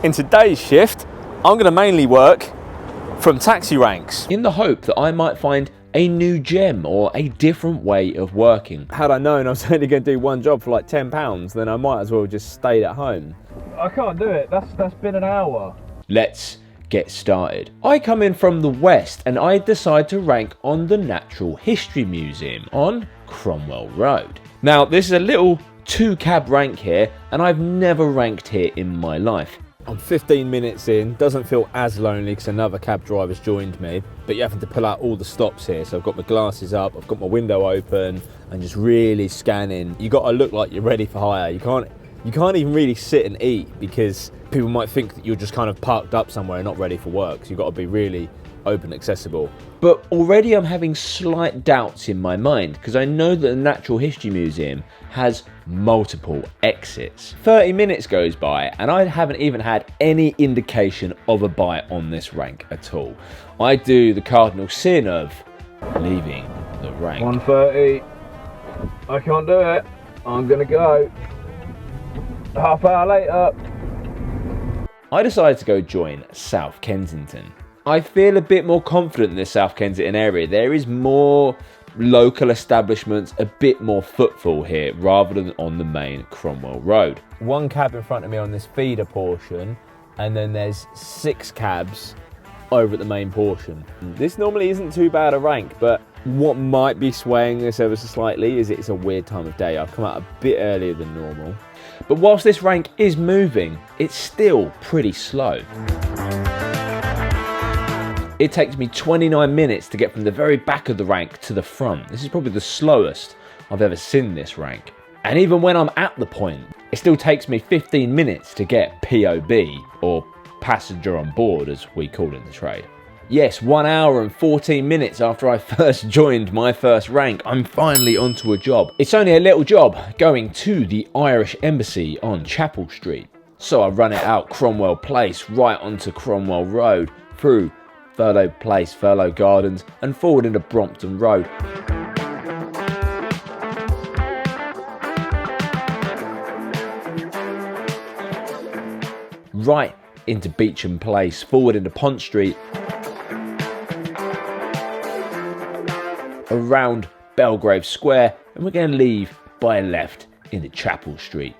In today's shift, I'm going to mainly work from taxi ranks, in the hope that I might find a new gem or a different way of working. Had I known I was only going to do one job for like £10, then I might as well just stayed at home. I can't do it. That's been an hour. Let's get started. I come in from the west and I decide to rank on the Natural History Museum on Cromwell Road. Now, this is a little 2-cab rank here, and I've never ranked here in my life. I'm 15 minutes in, doesn't feel as lonely because another cab driver's joined me, but you're having to pull out all the stops here. So I've got my glasses up, I've got my window open, and just really scanning. You got to look like you're ready for hire. You can't even really sit and eat because people might think that you're just kind of parked up somewhere and not ready for work. So you've got to be really open, accessible. But already I'm having slight doubts in my mind because I know that the Natural History Museum has multiple exits. 30 minutes goes by and I haven't even had any indication of a bite on this rank at all. I do the cardinal sin of leaving the rank. 1:30. I can't do it. I'm gonna go. Half hour later. I decided to go join South Kensington. I feel a bit more confident in the South Kensington area. There is more local establishments, a bit more footfall here rather than on the main Cromwell Road. One cab in front of me on this feeder portion, and then there's 6 cabs over at the main portion. This normally isn't too bad a rank, but what might be swaying this ever so slightly is it's a weird time of day. I've come out a bit earlier than normal. But whilst this rank is moving, it's still pretty slow. It takes me 29 minutes to get from the very back of the rank to the front. This is probably the slowest I've ever seen this rank. And even when I'm at the point, it still takes me 15 minutes to get POB, or passenger on board as we call it in the trade. Yes, 1 hour and 14 minutes after I first joined my first rank, I'm finally onto a job. It's only a little job, going to the Irish Embassy on Chapel Street. So I run it out Cromwell Place, right onto Cromwell Road, through Thurlow Place, Thurlow Gardens, and forward into Brompton Road. Right into Beecham Place, forward into Pont Street, around Belgrave Square, and we're going to leave by a left into Chapel Street.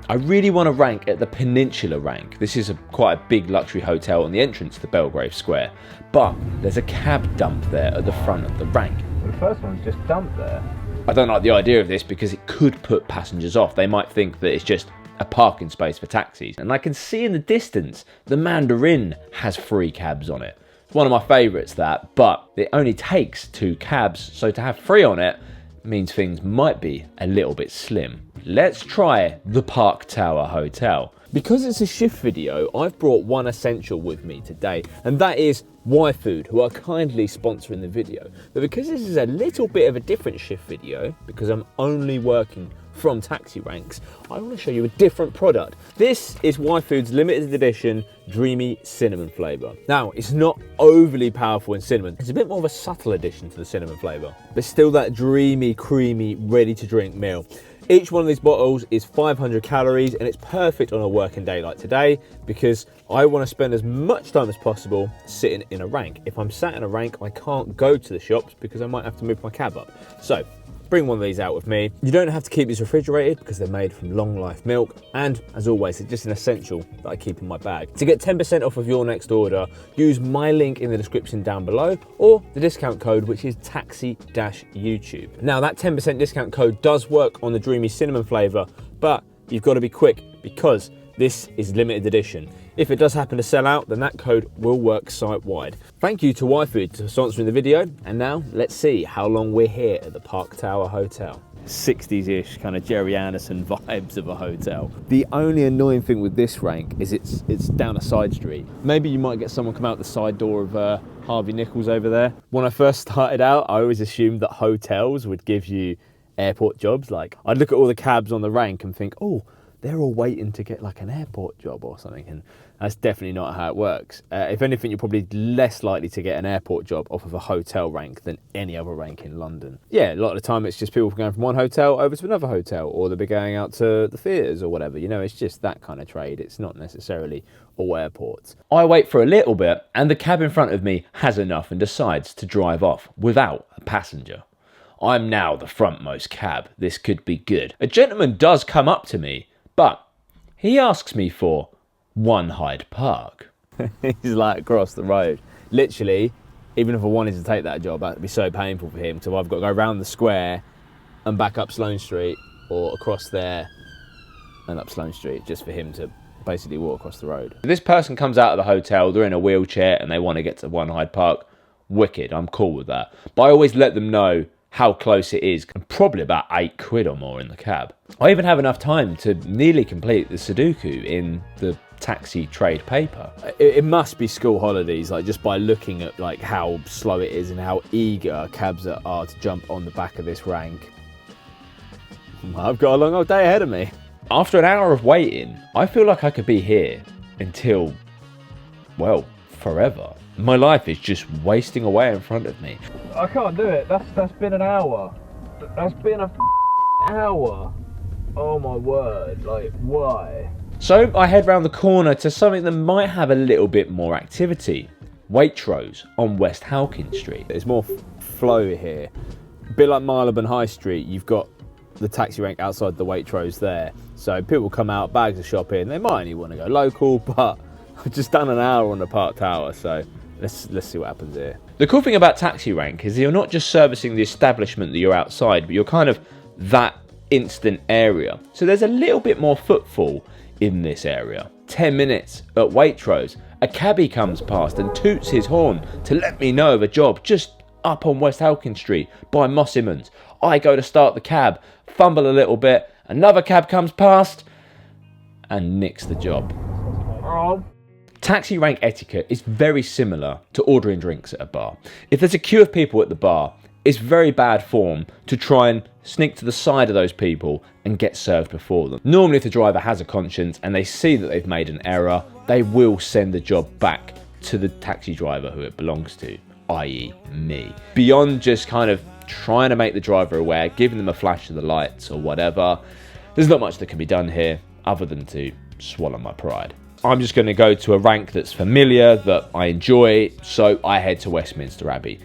I really want to rank at the Peninsula rank. This is quite a big luxury hotel on the entrance to Belgrave Square, but there's a cab dump there at the front of the rank. Well, the first one's just dumped there. I don't like the idea of this because it could put passengers off. They might think that it's just a parking space for taxis. And I can see in the distance the Mandarin has 3 cabs on it. It's one of my favourites, that, but it only takes 2 cabs, so to have 3 on it means things might be a little bit slim. Let's try the Park Tower Hotel. Because it's a shift video, I've brought one essential with me today, and that is YFood, who are kindly sponsoring the video. But because this is a little bit of a different shift video, because I'm only working from taxi ranks, I want to show you a different product. This is YFood's limited edition Dreamy Cinnamon flavour. Now, it's not overly powerful in cinnamon. It's a bit more of a subtle addition to the cinnamon flavour, but still that dreamy, creamy, ready to drink meal. Each one of these bottles is 500 calories and it's perfect on a working day like today because I want to spend as much time as possible sitting in a rank. If I'm sat in a rank, I can't go to the shops because I might have to move my cab up. So bring one of these out with me. You don't have to keep these refrigerated because they're made from long life milk, and as always, it's just an essential that I keep in my bag. To get 10% off of your next order, use my link in the description down below or the discount code, which is taxi-YouTube. Now that 10% discount code does work on the Dreamy Cinnamon flavour, but you've got to be quick because this is limited edition. If it does happen to sell out, then that code will work site-wide. Thank you to YFood for sponsoring the video, and now let's see how long we're here at the Park Tower Hotel. 60s-ish kind of Jerry Anderson vibes of a hotel. The only annoying thing with this rank is it's down a side street. Maybe you might get someone come out the side door of Harvey Nichols over there. When I first started out, I always assumed that hotels would give you airport jobs. Like, I'd look at all the cabs on the rank and think, oh, they're all waiting to get like an airport job or something, and that's definitely not how it works. If anything, you're probably less likely to get an airport job off of a hotel rank than any other rank in London. Yeah, a lot of the time it's just people going from one hotel over to another hotel, or they'll be going out to the theatres or whatever. You know, it's just that kind of trade. It's not necessarily all airports. I wait for a little bit, and the cab in front of me has enough and decides to drive off without a passenger. I'm now the frontmost cab. This could be good. A gentleman does come up to me, but he asks me for One Hyde Park. He's like across the road. Literally, even if I wanted to take that job, that'd be so painful for him. So I've got to go around the square and back up Sloane Street, or across there and up Sloane Street, just for him to basically walk across the road. This person comes out of the hotel, they're in a wheelchair and they want to get to One Hyde Park. Wicked, I'm cool with that. But I always let them know how close it is, and probably about £8 or more in the cab. I even have enough time to nearly complete the Sudoku in the taxi trade paper. It must be school holidays, like just by looking at like how slow it is and how eager cabs are to jump on the back of this rank. I've got a long old day ahead of me. After an hour of waiting, I feel like I could be here until, well, forever. My life is just wasting away in front of me. I can't do it. That's been an hour. That's been a hour. Oh my word. Like, why? So I head round the corner to something that might have a little bit more activity. Waitrose on West Halkin Street. There's more flow here. A bit like Marylebone High Street, you've got the taxi rank outside the Waitrose there. So people come out, bags of shopping. They might only want to go local, but I've just done an hour on the Park Tower, so let's see what happens here. The cool thing about taxi rank is you're not just servicing the establishment that you're outside, but you're kind of that instant area. So there's a little bit more footfall in this area. 10 minutes at Waitrose, a cabbie comes past and toots his horn to let me know of a job just up on West Halkin Street by Mossyman's. I go to start the cab, fumble a little bit, another cab comes past and nicks the job. Oh. Taxi rank etiquette is very similar to ordering drinks at a bar. If there's a queue of people at the bar, it's very bad form to try and sneak to the side of those people and get served before them. Normally if the driver has a conscience and they see that they've made an error, they will send the job back to the taxi driver who it belongs to, i.e. me. Beyond just kind of trying to make the driver aware, giving them a flash of the lights or whatever, there's not much that can be done here other than to swallow my pride. I'm just going to go to a rank that's familiar, that I enjoy, so I head to Westminster Abbey.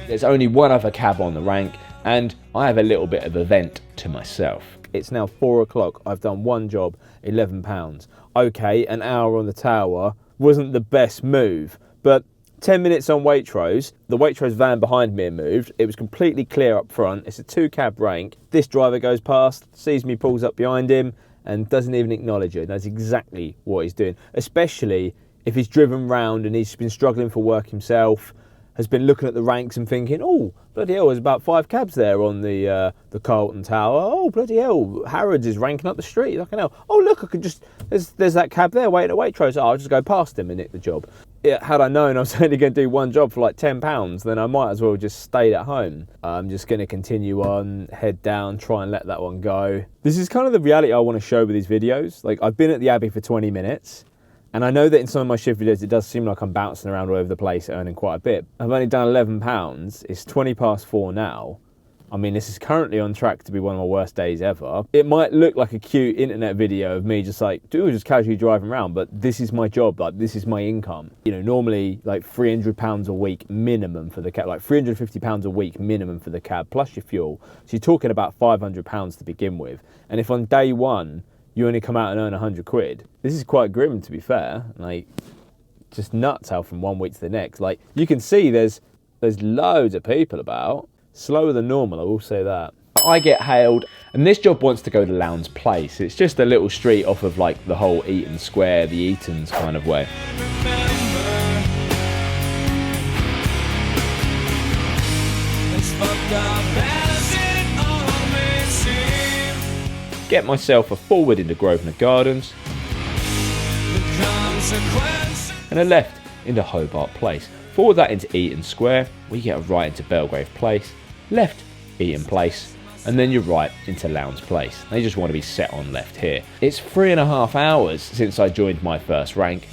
There's only one other cab on the rank, and I have a little bit of a vent to myself. It's now 4 o'clock. I've done one job, £11. Okay, an hour on the tower wasn't the best move, but 10 minutes on Waitrose, the Waitrose van behind me had moved. It was completely clear up front. It's a 2-cab rank. This driver goes past, sees me, pulls up behind him, and doesn't even acknowledge it. That's exactly what he's doing, especially if he's driven round and he's been struggling for work himself, has been looking at the ranks and thinking, oh, bloody hell, there's about 5 cabs there on the Carlton Tower. Oh, bloody hell, Harrods is ranking up the street. Fucking hell. Oh, look, I could just, there's that cab there waiting at Waitrose. Oh, I'll just go past him and nick the job. Yeah, had I known I was only going to do one job for like £10, then I might as well just stayed at home. I'm just going to continue on, head down, try and let that one go. This is kind of the reality I want to show with these videos. Like, I've been at the Abbey for 20 minutes. And I know that in some of my shift videos, it does seem like I'm bouncing around all over the place, earning quite a bit. I've only done £11. It's 4:20 now. I mean, this is currently on track to be one of my worst days ever. It might look like a cute internet video of me just like, just casually driving around, but this is my job, like this is my income. You know, normally like £300 a week minimum for the cab, like £350 a week minimum for the cab, plus your fuel. So you're talking about £500 to begin with. And if on day one, you only come out and earn £100, this is quite grim, to be fair. Like, just nuts how from one week to the next. Like, you can see there's loads of people about. Slower than normal, I will say that. I get hailed, and this job wants to go to Lowndes Place. It's just a little street off of like the whole Eaton Square, the Eatons kind of way. Get myself a forward into Grosvenor Gardens and a left into Hobart Place. Forward that into Eaton Square, we get a right into Belgrave Place, left Eaton Place, and then you're right into Lowndes Place. They just want to be set on left here. It's 3.5 hours since I joined my first rank,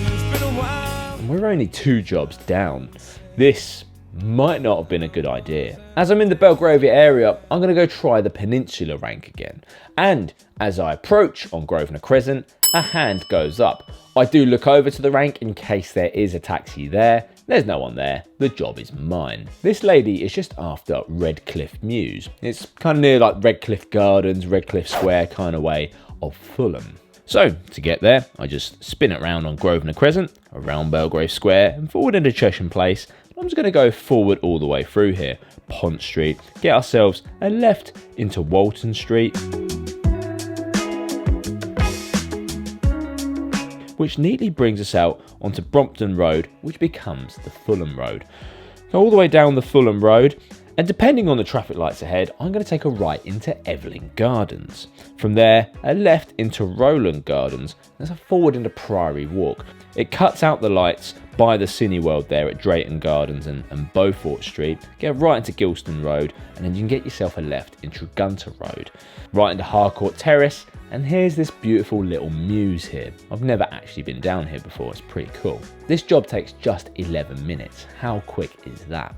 and we're only 2 jobs down. This might not have been a good idea. As I'm in the Belgravia area, I'm going to go try the Peninsula rank again. And as I approach on Grosvenor Crescent, a hand goes up. I do look over to the rank in case there is a taxi there. There's no one there. The job is mine. This lady is just after Redcliffe Mews. It's kind of near like Redcliffe Gardens, Redcliffe Square kind of way of Fulham. So, to get there, I just spin it round on Grosvenor Crescent, around Belgrave Square, and forward into Chesham Place. I'm just going to go forward all the way through here. Pont Street, get ourselves a left into Walton Street, which neatly brings us out onto Brompton Road, which becomes the Fulham Road. Go all the way down the Fulham Road, and depending on the traffic lights ahead, I'm going to take a right into Evelyn Gardens. From there, a left into Rowland Gardens, and a forward into Priory Walk. It cuts out the lights by the Cineworld there at Drayton Gardens and Beaufort Street, get right into Gilston Road, and then you can get yourself a left into Gunter Road, right into Harcourt Terrace, and here's this beautiful little mews here. I've never actually been down here before, it's pretty cool. This job takes just 11 minutes. How quick is that?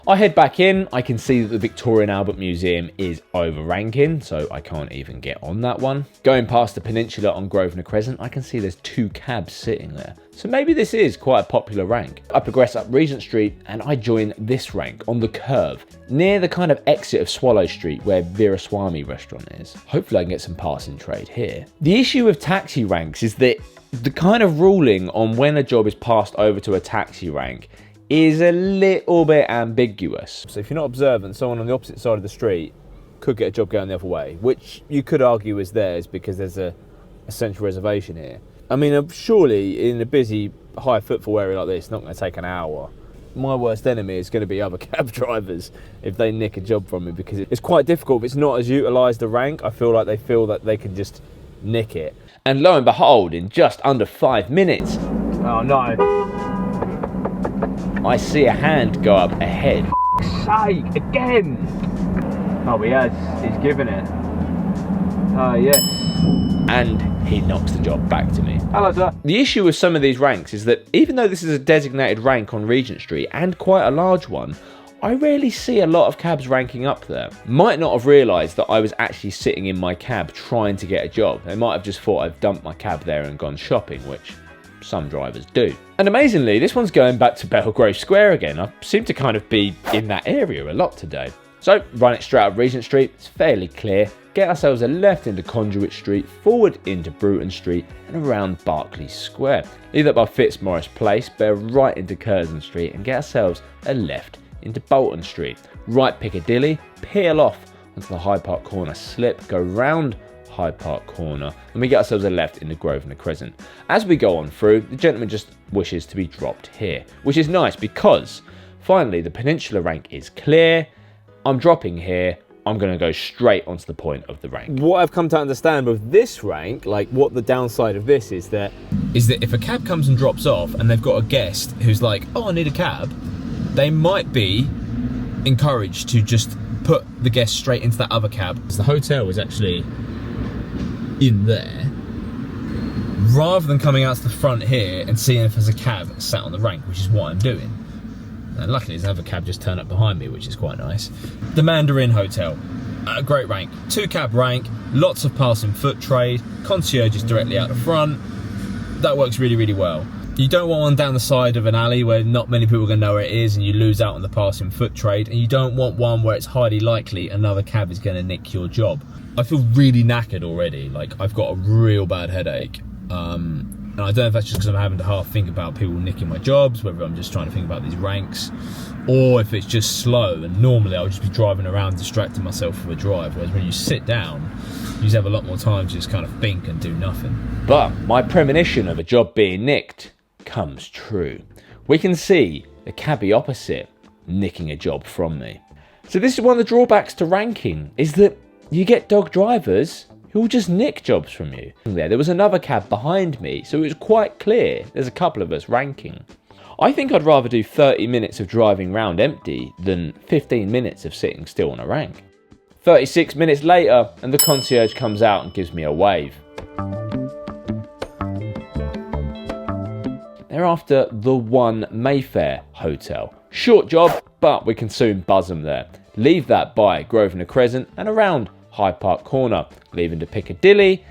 I head back in, I can see that the Victoria and Albert Museum is overranking, so I can't even get on that one. Going past the Peninsula on Grosvenor Crescent, I can see there's 2 cabs sitting there. So maybe this is quite a popular rank. I progress up Regent Street and I join this rank on the curve, near the kind of exit of Swallow Street where Veeraswamy restaurant is. Hopefully I can get some passing trade here. The issue with taxi ranks is that the kind of ruling on when a job is passed over to a taxi rank is a little bit ambiguous. So if you're not observant, someone on the opposite side of the street could get a job going the other way, which you could argue is theirs because there's a central reservation here. I mean, surely in a busy, high footfall area like this, it's not going to take an hour. My worst enemy is going to be other cab drivers if they nick a job from me, because it's quite difficult. If it's not as utilised a rank, I feel like they feel that they can just nick it. And lo and behold, in just under 5 minutes, Oh no. I see a hand go up ahead. Sake, again! Oh, he has. He's given it. Yes. And he knocks the job back to me. Hello, sir. The issue with some of these ranks is that even though this is a designated rank on Regent Street, and quite a large one, I rarely see a lot of cabs ranking up there. Might not have realised that I was actually sitting in my cab trying to get a job. They might have just thought I've dumped my cab there and gone shopping, which some drivers do. And amazingly, this one's going back to Belgrave Square again. I seem to kind of be in that area a lot today. So, running straight up Regent Street, it's fairly clear. Get ourselves a left into Conduit Street, forward into Bruton Street, and around Berkeley Square. Leave that by Fitzmaurice Place, bear right into Curzon Street, and get ourselves a left into Bolton Street. Right Piccadilly, peel off onto the Hyde Park Corner slip, go round Hyde Park Corner, and we get ourselves a left into Grosvenor Crescent. As we go on through, the gentleman just wishes to be dropped here, which is nice because finally the Peninsula rank is clear. I'm dropping here. I'm going to go straight onto the point of the rank. What I've come to understand with this rank, like what the downside of this is that if a cab comes and drops off and they've got a guest who's like, oh, I need a cab, they might be encouraged to just put the guest straight into that other cab. The hotel is actually in there, rather than coming out to the front here and seeing if there's a cab sat on the rank, which is what I'm doing. And luckily there's another cab just turned up behind me, which is quite nice. The Mandarin Hotel, a great rank, 2 cab rank, lots of passing foot trade, concierge is directly out the front. That works really, really well. You don't want one down the side of an alley where not many people are going to know where it is and you lose out on the passing foot trade, and you don't want one where it's highly likely another cab is going to nick your job. I feel really knackered already, like I've got a real bad headache. And I don't know if that's just because I'm having to half think about people nicking my jobs, whether I'm just trying to think about these ranks, or if it's just slow, and normally I would just be driving around distracting myself with a drive, whereas when you sit down, you just have a lot more time to just kind of think and do nothing. But my premonition of a job being nicked comes true. We can see the cabbie opposite nicking a job from me. So this is one of the drawbacks to ranking, is that you get dog drivers who will just nick jobs from you. There was another cab behind me, so it was quite clear there's a couple of us ranking. I think I'd rather do 30 minutes of driving round empty than 15 minutes of sitting still on a rank. 36 minutes later, and the concierge comes out and gives me a wave. They're after the One Mayfair Hotel. Short job, but we can soon buzz them there. Leave that by Grosvenor Crescent and around Hyde Park Corner, leaving to Piccadilly,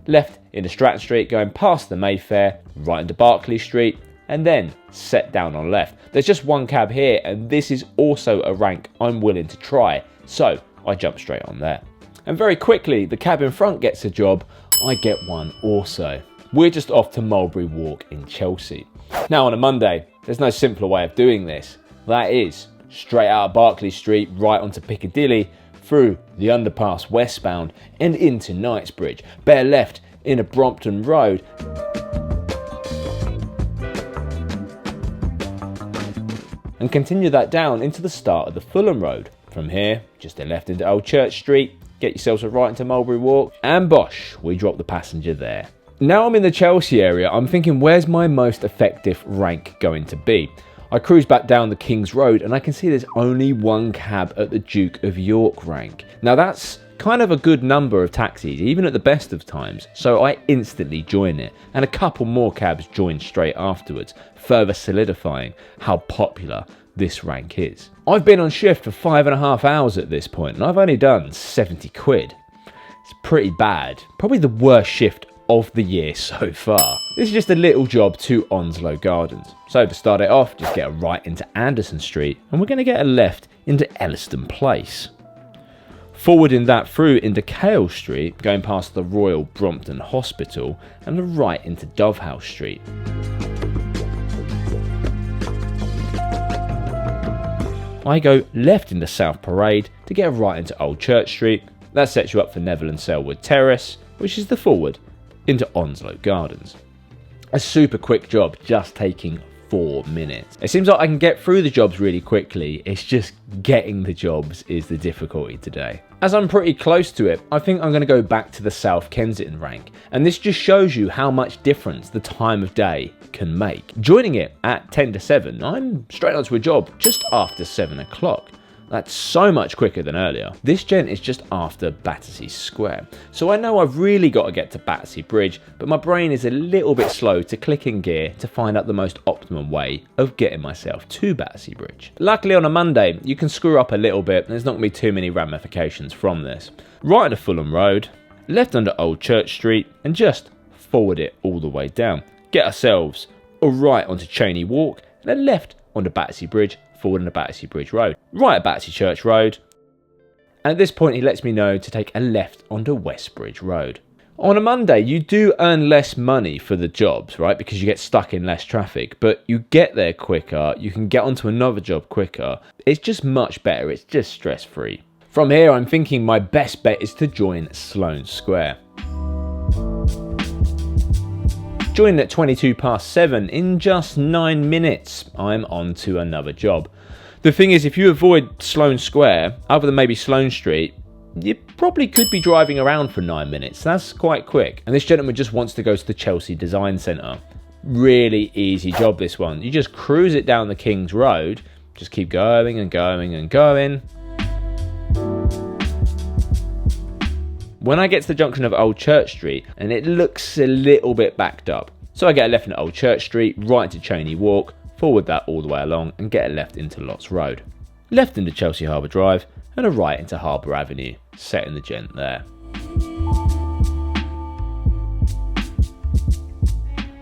left into Stratton Street, going past the Mayfair, right into Berkeley Street, and then set down on left. There's just one cab here, and this is also a rank I'm willing to try, so I jump straight on there. And very quickly, the cab in front gets a job, I get one also. We're just off to Mulberry Walk in Chelsea. Now on a Monday, there's no simpler way of doing this. That is, straight out of Berkeley Street, right onto Piccadilly, through the underpass westbound, and into Knightsbridge. Bear left into Brompton Road. And continue that down into the start of the Fulham Road. From here, just a left into Old Church Street, get yourselves a right into Mulberry Walk, and bosh, we drop the passenger there. Now I'm in the Chelsea area, I'm thinking, where's my most effective rank going to be? I cruise back down the King's Road and I can see there's only one cab at the Duke of York rank. Now that's kind of a good number of taxis, even at the best of times, so I instantly join it, and a couple more cabs join straight afterwards, further solidifying how popular this rank is. I've been on shift for 5.5 hours at this point and I've only done 70 quid. It's pretty bad, probably the worst shift of the year so far. This is just a little job to Onslow Gardens. So to start it off, just get a right into Anderson Street and we're going to get a left into Elliston Place. Forwarding that through into Kale Street, going past the Royal Brompton Hospital, and a right into Dovehouse Street. I go left into South Parade to get a right into Old Church Street. That sets you up for Neville and Selwood Terrace, which is the forward into Onslow Gardens. A super quick job, just taking 4 minutes. It seems like I can get through the jobs really quickly, it's just getting the jobs is the difficulty today. As I'm pretty close to it, I think I'm going to go back to the South Kensington rank, and this just shows you how much difference the time of day can make. Joining it at 10 to 7, I'm straight onto a job just after 7 o'clock. That's so much quicker than earlier. This gent is just after Battersea Square. So I know I've really got to get to Battersea Bridge, but my brain is a little bit slow to click in gear to find out the most optimum way of getting myself to Battersea Bridge. Luckily on a Monday, you can screw up a little bit and there's not going to be too many ramifications from this. Right onto Fulham Road, left under Old Church Street, and just forward it all the way down. Get ourselves a right onto Cheney Walk, and then left onto Battersea Bridge, forward into Battersea Bridge Road, right at Battersea Church Road, and at this point he lets me know to take a left onto Westbridge Road. On a Monday you do earn less money for the jobs, right, because you get stuck in less traffic, but you get there quicker, you can get onto another job quicker, it's just much better, it's just stress free. From here I'm thinking my best bet is to join Sloane Square. Joining at 7:22, in just 9 minutes, I'm on to another job. The thing is, if you avoid Sloane Square, other than maybe Sloane Street, you probably could be driving around for 9 minutes. That's quite quick. And this gentleman just wants to go to the Chelsea Design Centre. Really easy job, this one. You just cruise it down the King's Road, just keep going and going and going. When I get to the junction of Old Church Street, and it looks a little bit backed up, so I get a left into Old Church Street, right into Cheney Walk, forward that all the way along, and get a left into Lots Road. Left into Chelsea Harbour Drive, and a right into Harbour Avenue, setting the gent there.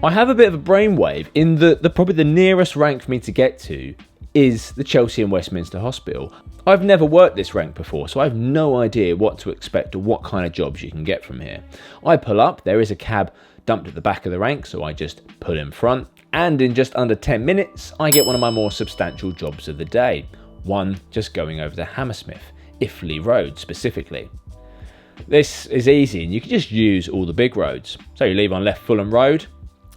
I have a bit of a brainwave in that probably the nearest rank for me to get to is the Chelsea and Westminster Hospital. I've never worked this rank before, so I have no idea what to expect or what kind of jobs you can get from here. I pull up, there is a cab dumped at the back of the rank, so I just pull in front, and in just under 10 minutes, I get one of my more substantial jobs of the day. One just going over to Hammersmith, Iffley Road specifically. This is easy, and you can just use all the big roads. So you leave on left Fulham Road,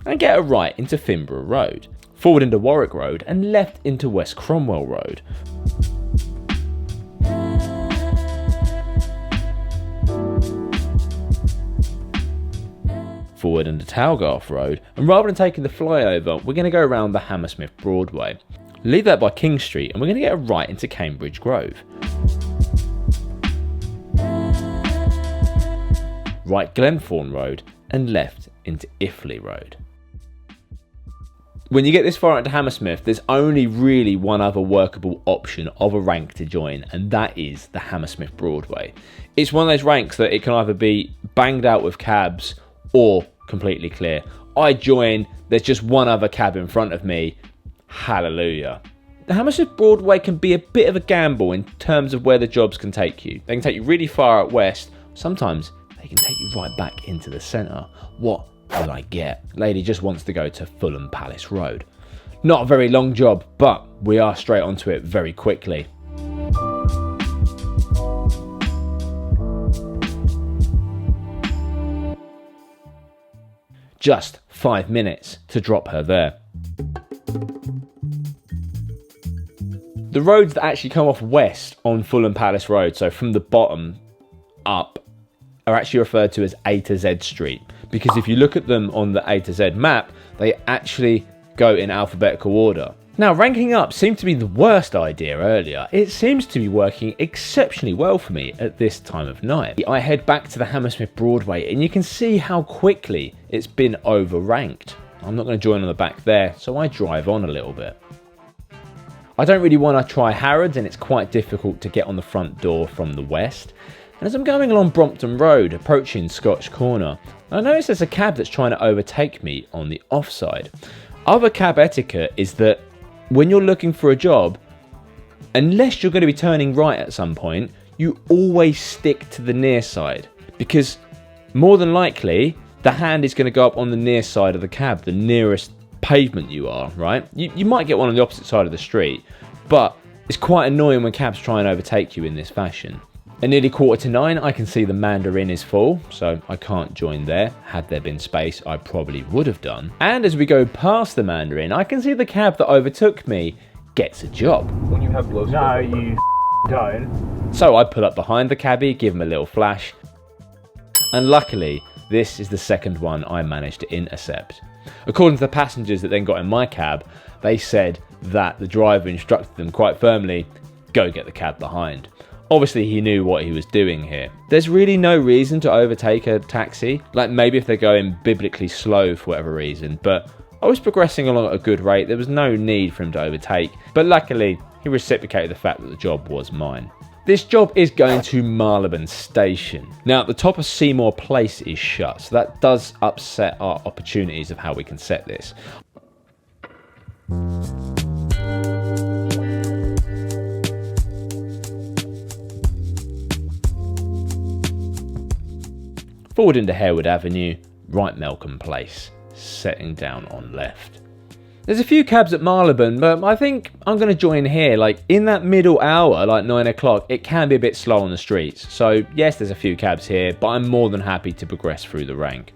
and get a right into Finborough Road, forward into Warwick Road, and left into West Cromwell Road. Forward into Talgarth Road, and rather than taking the flyover, we're going to go around the Hammersmith Broadway. leave that by King Street, and we're going to get a right into Cambridge Grove. Right Glenthorne Road, and left into Iffley Road. When you get this far into Hammersmith, there's only really one other workable option of a rank to join, and that is the Hammersmith Broadway. It's one of those ranks that it can either be banged out with cabs or completely clear. I join, there's just one other cab in front of me, hallelujah. The Hammersmith Broadway can be a bit of a gamble in terms of where the jobs can take you. They can take you really far out west, sometimes they can take you right back into the centre. What will I get? Lady just wants to go to Fulham Palace Road. Not a very long job, but we are straight onto it very quickly. Just 5 minutes to drop her there. The roads that actually come off west on Fulham Palace Road, so from the bottom up, are actually referred to as A to Z Street, because if you look at them on the A to Z map, they actually go in alphabetical order. Now, ranking up seemed to be the worst idea earlier. It seems to be working exceptionally well for me at this time of night. I head back to the Hammersmith Broadway, and you can see how quickly it's been overranked. I'm not going to join on the back there, so I drive on a little bit. I don't really want to try Harrods, and it's quite difficult to get on the front door from the west. And as I'm going along Brompton Road, approaching Scotch Corner, I notice there's a cab that's trying to overtake me on the offside. Other cab etiquette is that when you're looking for a job, unless you're going to be turning right at some point, you always stick to the near side, because more than likely the hand is going to go up on the near side of the cab, the nearest pavement you are, right? You might get one on the opposite side of the street, but it's quite annoying when cabs try and overtake you in this fashion. At nearly 9:15, I can see the Mandarin is full, so I can't join there. Had there been space, I probably would have done. And as we go past the Mandarin, I can see the cab that overtook me gets a job. When you have low speed. No, you don't. So I pull up behind the cabbie, give him a little flash, and luckily, this is the second one I managed to intercept. According to the passengers that then got in my cab, they said that the driver instructed them quite firmly, go get the cab behind. Obviously, he knew what he was doing here. There's really no reason to overtake a taxi, like maybe if they're going biblically slow for whatever reason, but I was progressing along at a good rate, there was no need for him to overtake, but luckily, he reciprocated the fact that the job was mine. This job is going to Marylebone Station. Now, the top of Seymour Place is shut, so that does upset our opportunities of how we can set this. Forward into Harewood Avenue, right Malcolm Place, setting down on left. There's a few cabs at Marylebone, but I think I'm going to join here. Like in that middle hour, like 9 o'clock, it can be a bit slow on the streets. So yes, there's a few cabs here, but I'm more than happy to progress through the rank.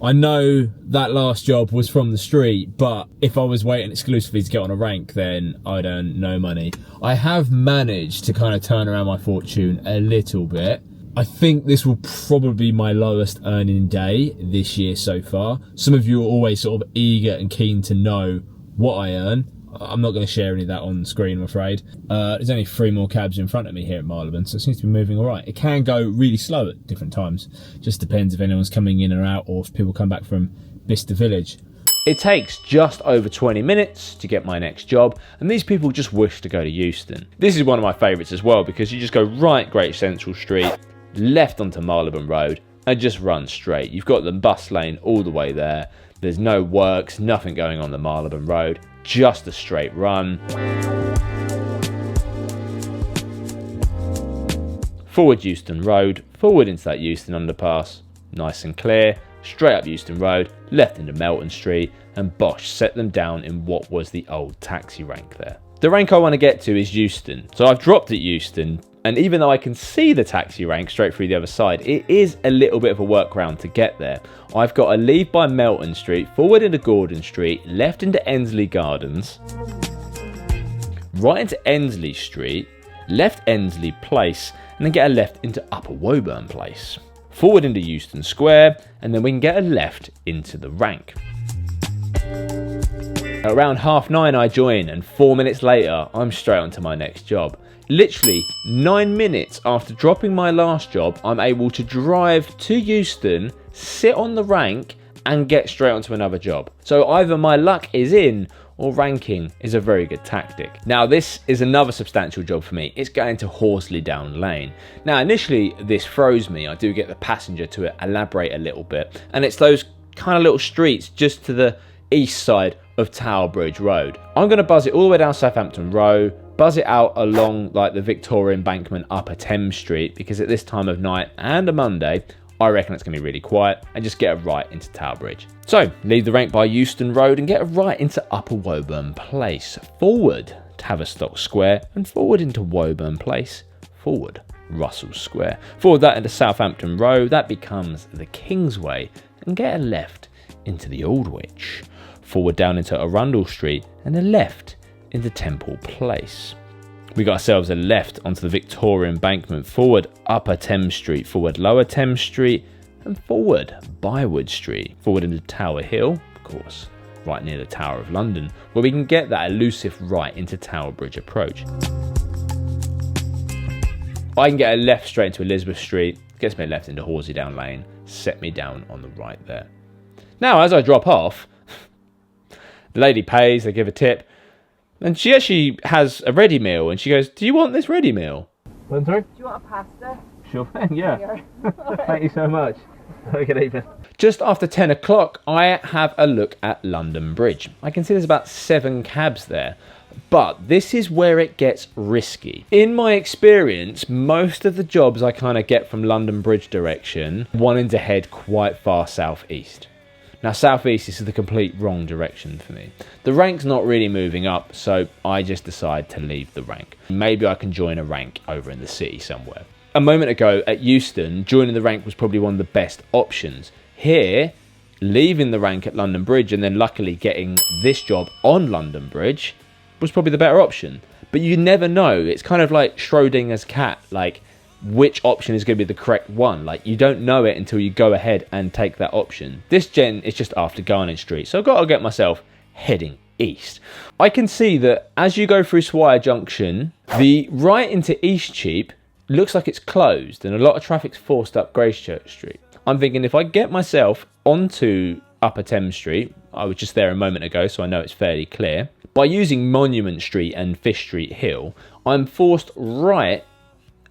I know that last job was from the street, but if I was waiting exclusively to get on a rank, then I'd earn no money. I have managed to kind of turn around my fortune a little bit. I think this will probably be my lowest earning day this year so far. Some of you are always sort of eager and keen to know what I earn. I'm not going to share any of that on screen, I'm afraid. There's only 3 more cabs in front of me here at Marylebone, so it seems to be moving all right. It can go really slow at different times. Just depends if anyone's coming in or out, or if people come back from Bicester Village. It takes just over 20 minutes to get my next job, and these people just wish to go to Euston. This is one of my favourites as well, because you just go right Great Central Street, left onto Marylebone Road, and just run straight. You've got the bus lane all the way there. There's no works, nothing going on the Marylebone Road, just a straight run. Forward Euston Road, forward into that Euston underpass, nice and clear, straight up Euston Road, left into Melton Street, and Bosch set them down in what was the old taxi rank there. The rank I want to get to is Euston, so I've dropped at Euston, and even though I can see the taxi rank straight through the other side, it is a little bit of a workaround to get there. I've got to leave by Melton Street, forward into Gordon Street, left into Ensley Gardens, right into Ensley Street, left Ensley Place, and then get a left into Upper Woburn Place. Forward into Euston Square, and then we can get a left into the rank. Around 9:30 I join, and 4 minutes later I'm straight onto my next job. Literally 9 minutes after dropping my last job, I'm able to drive to Euston, sit on the rank and get straight onto another job. So either my luck is in or ranking is a very good tactic. Now this is another substantial job for me. It's going to Horsley Down Lane. Now initially this throws me. I do get the passenger to elaborate a little bit, and it's those kind of little streets just to the east side of Tower Bridge Road. I'm going to buzz it all the way down Southampton Row, buzz it out along like the Victoria Embankment Upper Thames Street, because at this time of night and a Monday I reckon it's going to be really quiet, and just get a right into Tower Bridge. So leave the rank by Euston Road and get a right into Upper Woburn Place, forward Tavistock Square, and forward into Woburn Place, forward Russell Square, forward that into Southampton Row, that becomes the Kingsway, and get a left into the Aldwych, forward down into Arundel Street, and a left into Temple Place. We got ourselves a left onto the Victoria Embankment, forward Upper Thames Street, forward Lower Thames Street, and forward Bywood Street, forward into Tower Hill, of course, right near the Tower of London, where we can get that elusive right into Tower Bridge Approach. I can get a left straight into Elizabeth Street, gets me a left into Horsley Down Lane, set me down on the right there. Now, as I drop off, the lady pays, they give a tip, and she actually has a ready meal, and she goes, "Do you want this ready meal?" Pardon, sorry? Do you want a pasta? Sure thing, yeah. Here. Thank you so much. Good evening. Just after 10 o'clock, I have a look at London Bridge. I can see there's about 7 cabs there, but this is where it gets risky. In my experience, most of the jobs I kind of get from London Bridge direction wanting to head quite far southeast. Now southeast is the complete wrong direction for me. The rank's not really moving up, so I just decide to leave the rank. Maybe I can join a rank over in the city somewhere. A moment ago at Euston, joining the rank was probably one of the best options. Here, leaving the rank at London Bridge and then luckily getting this job on London Bridge was probably the better option. But you never know. It's kind of like Schrodinger's cat, like which option is going to be the correct one. Like you don't know it until you go ahead and take that option. This gen is just after Garnet Street, so I've got to get myself heading east. I can see that as you go through Swire Junction, the right into Eastcheap looks like it's closed and a lot of traffic's forced up Gracechurch Street. I'm thinking if I get myself onto Upper Thames Street, I was just there a moment ago so I know it's fairly clear, by using Monument Street and Fish Street Hill, I'm forced right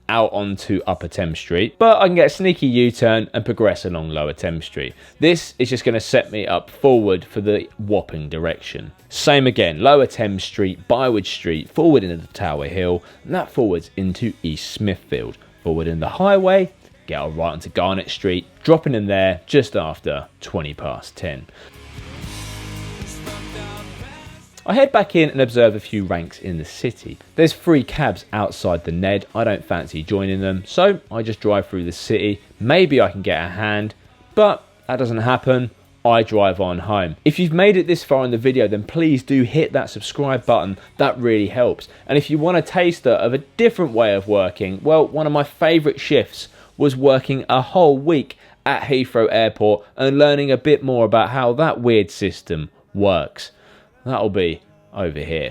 out onto Upper Thames Street, but I can get a sneaky U-turn and progress along Lower Thames Street. This is just going to set me up forward for the Wapping direction. Same again, Lower Thames Street, Bywood Street, forward into the Tower Hill, and that forwards into East Smithfield. Forward in the highway, get right onto Garnet Street, dropping in there just after 10:20. I head back in and observe a few ranks in the city. There's 3 cabs outside the Ned. I don't fancy joining them, so I just drive through the city. Maybe I can get a hand, but that doesn't happen. I drive on home. If you've made it this far in the video, then please do hit that subscribe button. That really helps. And if you want a taster of a different way of working, well, one of my favourite shifts was working a whole week at Heathrow Airport and learning a bit more about how that weird system works. That'll be over here.